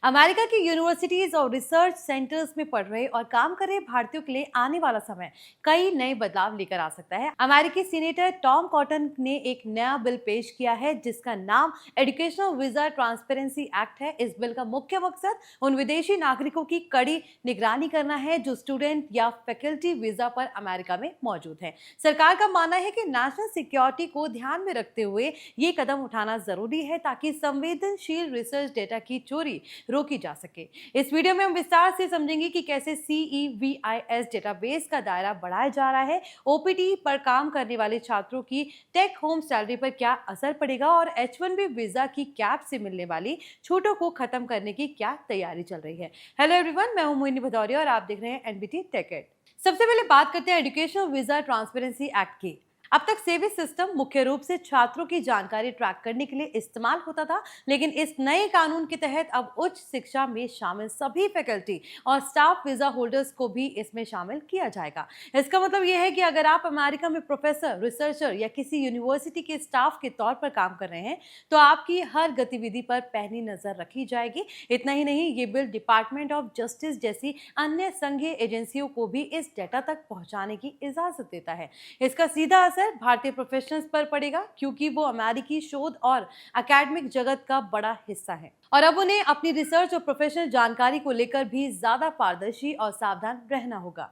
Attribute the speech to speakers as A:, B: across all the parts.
A: America की universities और research centres में पढ़ रहे और काम कर रहे भारतीयों के लिए आने वाला समय कई नए बदलाव लेकर आ सकता है। अमेरिकी सीनेटर टॉम कॉटन ने एक नया बिल पेश किया है जिसका नाम एजुकेशनल वीजा ट्रांसपेरेंसी एक्ट है। इस बिल का मुख्य मकसद उन विदेशी नागरिकों की कड़ी निगरानी करना है जो स्टूडेंट या फैकल्टी वीजा पर अमेरिका में मौजूद है। सरकार का मानना है कि नेशनल सिक्योरिटी को ध्यान में रखते हुए ये कदम उठाना जरूरी है ताकि संवेदनशील रिसर्च डेटा की चोरी रोकी जा सके। इस वीडियो में हम विस्तार से समझेंगे कि कैसे CEVIS डेटाबेस का दायरा बढ़ाया जा रहा है, OPT पर काम करने वाले छात्रों की टेक होम सैलरी पर क्या असर पड़ेगा और H1B वीजा की कैप से मिलने वाली छूटों को खत्म करने की क्या तैयारी चल रही है। हेलो एवरीवन, मैं हूं मोहिनी भदौरिया और आप देख रहे हैं NBT टेक एड। सबसे पहले बात करते हैं एजुकेशनल वीजा ट्रांसपेरेंसी एक्ट की। अब तक सेवी सिस्टम मुख्य रूप से छात्रों की जानकारी ट्रैक करने के लिए इस्तेमाल होता था, लेकिन इस नए कानून के तहत अब उच्च शिक्षा में शामिल सभी फैकल्टी और स्टाफ वीजा होल्डर्स को भी इसमें शामिल किया जाएगा। इसका मतलब यह है कि अगर आप अमेरिका में प्रोफेसर, रिसर्चर या किसी यूनिवर्सिटी के स्टाफ के तौर पर काम कर रहे हैं तो आपकी हर गतिविधि पर पैनी नजर रखी जाएगी। इतना ही नहीं, ये बिल डिपार्टमेंट ऑफ जस्टिस जैसी अन्य संघीय एजेंसियों को भी इस डेटा तक पहुंचाने की इजाजत देता है। इसका सीधा असर भारतीय प्रोफेशनल्स पर पड़ेगा क्योंकि वो अमेरिकी शोध और एकेडमिक जगत का बड़ा हिस्सा है और अब उन्हें अपनी रिसर्च और प्रोफेशनल जानकारी को लेकर भी ज्यादा पारदर्शी और सावधान रहना होगा।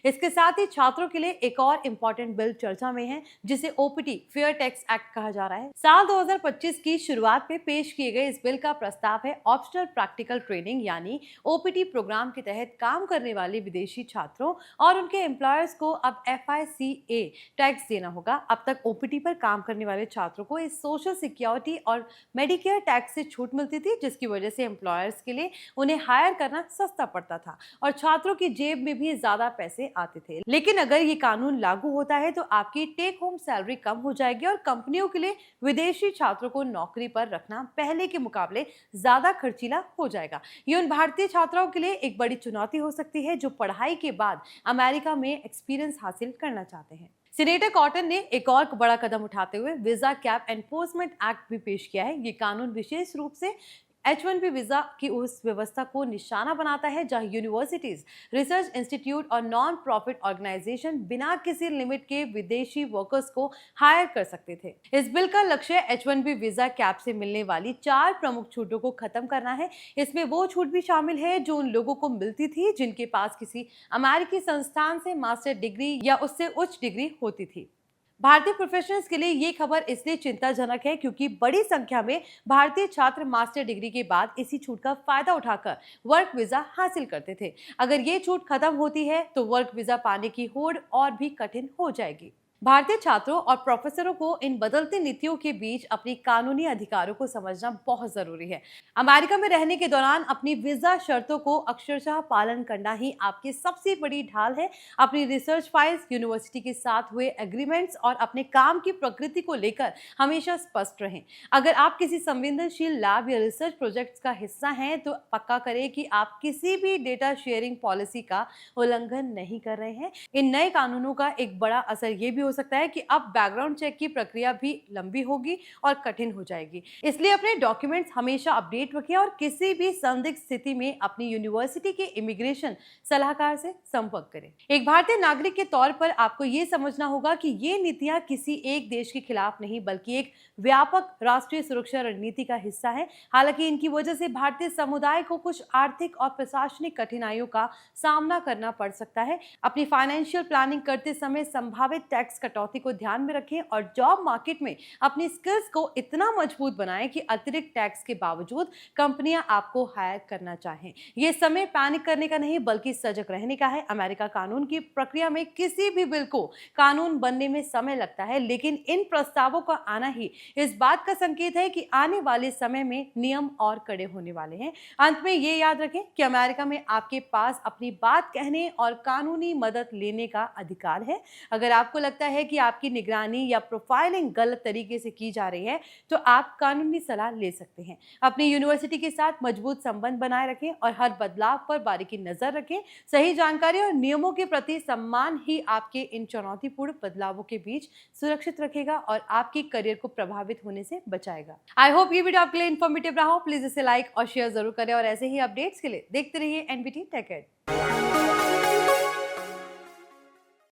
A: इसके साथ ही छात्रों के लिए एक और इम्पोर्टेंट बिल चर्चा में है जिसे OPT फेयर टैक्स एक्ट कहा जा रहा है। साल 2025 की शुरुआत में पेश किए गए इस बिल का प्रस्ताव है ऑप्शनल प्रैक्टिकल ट्रेनिंग यानी OPT प्रोग्राम के तहत काम करने वाले विदेशी छात्रों और उनके एम्प्लॉयर्स को अब FICA टैक्स देना होगा। अब तक OPT पर काम करने वाले छात्रों को इस सोशल सिक्योरिटी और मेडिकेयर टैक्स से छूट मिलती थी जिसकी वजह से एम्प्लॉयर्स के लिए उन्हें हायर करना सस्ता पड़ता था और छात्रों की जेब में भी ज्यादा पैसे आते थे। लेकिन अगर ये कानून लागू होता है तो आपकी टेक होम सैलरी कम हो जाएगी और कंपनियों के लिए विदेशी छात्रों को नौकरी पर रखना पहले के मुकाबले ज्यादा खर्चीला हो जाएगा। ये उन भारतीय छात्राओं के लिए एक बड़ी चुनौती हो सकती है जो पढ़ाई के बाद अमेरिका में एक्सपीरियंस हासिल करना चाहते हैं। सीनेटर कॉटन ने एक और बड़ा कदम उठाते हुए वीजा कैप एनफोर्समेंट एक्ट भी पेश किया है। ये कानून विशेष रूप से H1B वीजा की उस व्यवस्था को निशाना बनाता है जहां यूनिवर्सिटीज, रिसर्च इंस्टीट्यूट और नॉन प्रॉफिट ऑर्गेनाइजेशन बिना किसी लिमिट के विदेशी वर्कर्स को हायर कर सकते थे। इस बिल का लक्ष्य H1B वीजा कैप से मिलने वाली 4 प्रमुख छूटों को खत्म करना है। इसमें वो छूट भी शामिल है जो उन लोगों को मिलती थी जिनके पास किसी अमेरिकी संस्थान से मास्टर डिग्री या उससे उच्च डिग्री होती थी। भारतीय प्रोफेशनल्स के लिए ये खबर इसलिए चिंताजनक है क्योंकि बड़ी संख्या में भारतीय छात्र मास्टर डिग्री के बाद इसी छूट का फायदा उठाकर वर्क वीजा हासिल करते थे। अगर ये छूट खत्म होती है तो वर्क वीजा पाने की होड़ और भी कठिन हो जाएगी। भारतीय छात्रों और प्रोफेसरों को इन बदलती नीतियों के बीच अपनी कानूनी अधिकारों को समझना बहुत जरूरी है। अमेरिका में रहने के दौरान अपनी वीजा शर्तों को अक्षरशः पालन करना ही आपकी सबसे बड़ी ढाल है। अपनी रिसर्च फाइल्स, यूनिवर्सिटी के साथ हुए एग्रीमेंट्स और अपने काम की प्रकृति को लेकर हमेशा स्पष्ट रहें। अगर आप किसी संवेदनशील लैब या रिसर्च प्रोजेक्ट्स का हिस्सा हैं तो पक्का करें कि आप किसी भी डेटा शेयरिंग पॉलिसी का उल्लंघन नहीं कर रहे हैं। इन नए कानूनों का एक बड़ा असर ये भी हो सकता है कि अब बैकग्राउंड चेक की प्रक्रिया भी लंबी होगी और कठिन हो जाएगी। इसलिए अपने डॉक्यूमेंट्स हमेशा अपडेट रखें और किसी भी संदिग्ध स्थिति में अपनी यूनिवर्सिटी के इमिग्रेशन सलाहकार से संपर्क करें। एक भारतीय नागरिक के तौर पर आपको ये समझना होगा कि ये नीतियां किसी एक देश के खिलाफ नहीं बल्कि एक व्यापक राष्ट्रीय सुरक्षा रणनीति का हिस्सा है। हालांकि इनकी वजह से भारतीय समुदाय को कुछ आर्थिक और प्रशासनिक कठिनाइयों का सामना करना पड़ सकता है। अपनी फाइनेंशियल प्लानिंग करते समय संभावित टैक्स कटौती को ध्यान में रखें और जॉब मार्केट में अपनी स्किल्स को इतना मजबूत बनाएं कि अतिरिक्त टैक्स के बावजूद कंपनियां आपको हायर करना चाहें। यह समय पैनिक करने का नहीं बल्कि सजग रहने का है। अमेरिका कानून की प्रक्रिया में किसी भी बिल को कानून बनने में समय लगता है, लेकिन इन प्रस्तावों का आना ही इस बात का संकेत है कि आने वाले समय में नियम और कड़े होने वाले हैं। अंत में ये याद रखें कि अमेरिका में आपके पास अपनी बात कहने और कानूनी मदद लेने का अधिकार है। अगर आपको लगता है कि आपकी निगरानी या प्रोफाइलिंग गलत तरीके से की जा रही है, तो आप कानूनी सलाह ले सकते हैं। अपनी यूनिवर्सिटी के साथ मजबूत संबंध बनाए रखें और हर बदलाव पर बारीकी नजर रखें। सही जानकारी और नियमों के प्रति सम्मान ही आपके इन चुनौतीपूर्ण बदलावों के बीच सुरक्षित रखेगा और आपके करियर को प्रभावित होने से बचाएगा। आई होप ये वीडियो आपके लिए इन्फॉर्मेटिव रहा हो। प्लीज इसे लाइक और शेयर जरूर करें और ऐसे ही अपडेट्स के लिए देखते रहिए एनबीटी टेक एड।